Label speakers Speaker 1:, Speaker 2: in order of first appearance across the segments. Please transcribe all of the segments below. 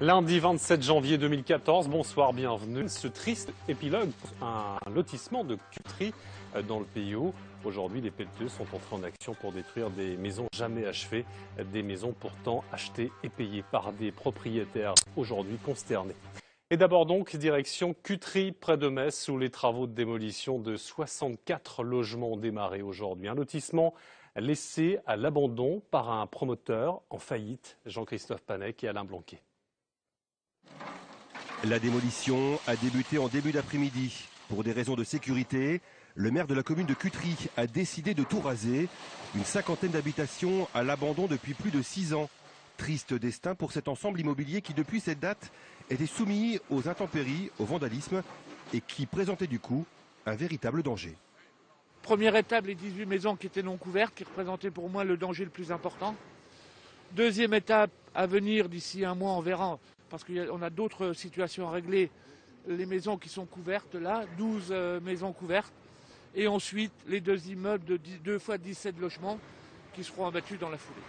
Speaker 1: Lundi 27 janvier 2014, bonsoir, bienvenue. Ce triste épilogue, un lotissement de Cutry dans le pays où aujourd'hui les pelleteux sont entrés en action pour détruire des maisons jamais achevées, des maisons pourtant achetées et payées par des propriétaires aujourd'hui consternés. Et d'abord donc, direction Cutry, près de Metz, où les travaux de démolition de 64 logements ont démarré aujourd'hui. Un lotissement laissé à l'abandon par un promoteur en faillite, Jean-Christophe Panec et Alain Blanquet.
Speaker 2: La démolition a débuté en début d'après-midi. Pour des raisons de sécurité, le maire de la commune de Cutry a décidé de tout raser. Une cinquantaine d'habitations à l'abandon depuis plus de 6 ans. Triste destin pour cet ensemble immobilier qui, depuis cette date, était soumis aux intempéries, au vandalisme et qui présentait du coup un véritable danger.
Speaker 3: Première étape, les 18 maisons qui étaient non couvertes, qui représentaient pour moi le danger le plus important. Deuxième étape, à venir d'ici un mois, on verra, parce qu'on a d'autres situations à régler. Les maisons qui sont couvertes là, 12 maisons couvertes. Et ensuite, les 2 immeubles de 2 fois 17 logements qui seront abattus dans la foulée.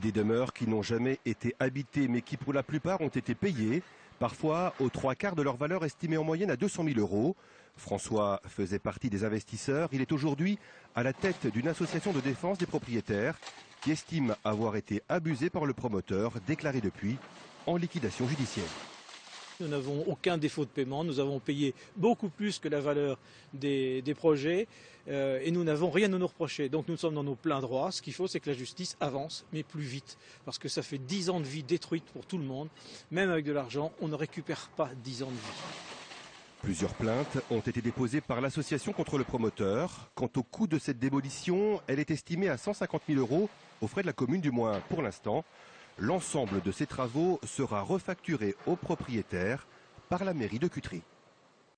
Speaker 2: Des demeures qui n'ont jamais été habitées, mais qui pour la plupart ont été payées, parfois aux 3/4 de leur valeur estimée en moyenne à 200 000 €. François faisait partie des investisseurs. Il est aujourd'hui à la tête d'une association de défense des propriétaires qui estime avoir été abusé par le promoteur, déclaré depuis en liquidation judiciaire.
Speaker 4: Nous n'avons aucun défaut de paiement, nous avons payé beaucoup plus que la valeur des projets et nous n'avons rien à nous reprocher. Donc nous sommes dans nos pleins droits. Ce qu'il faut, c'est que la justice avance, mais plus vite. Parce que ça fait 10 ans de vie détruite pour tout le monde. Même avec de l'argent, on ne récupère pas 10 ans de vie.
Speaker 2: Plusieurs plaintes ont été déposées par l'association contre le promoteur. Quant au coût de cette démolition, elle est estimée à 150 000 € aux frais de la commune, du moins pour l'instant. L'ensemble de ces travaux sera refacturé aux propriétaires par la mairie de Cutry.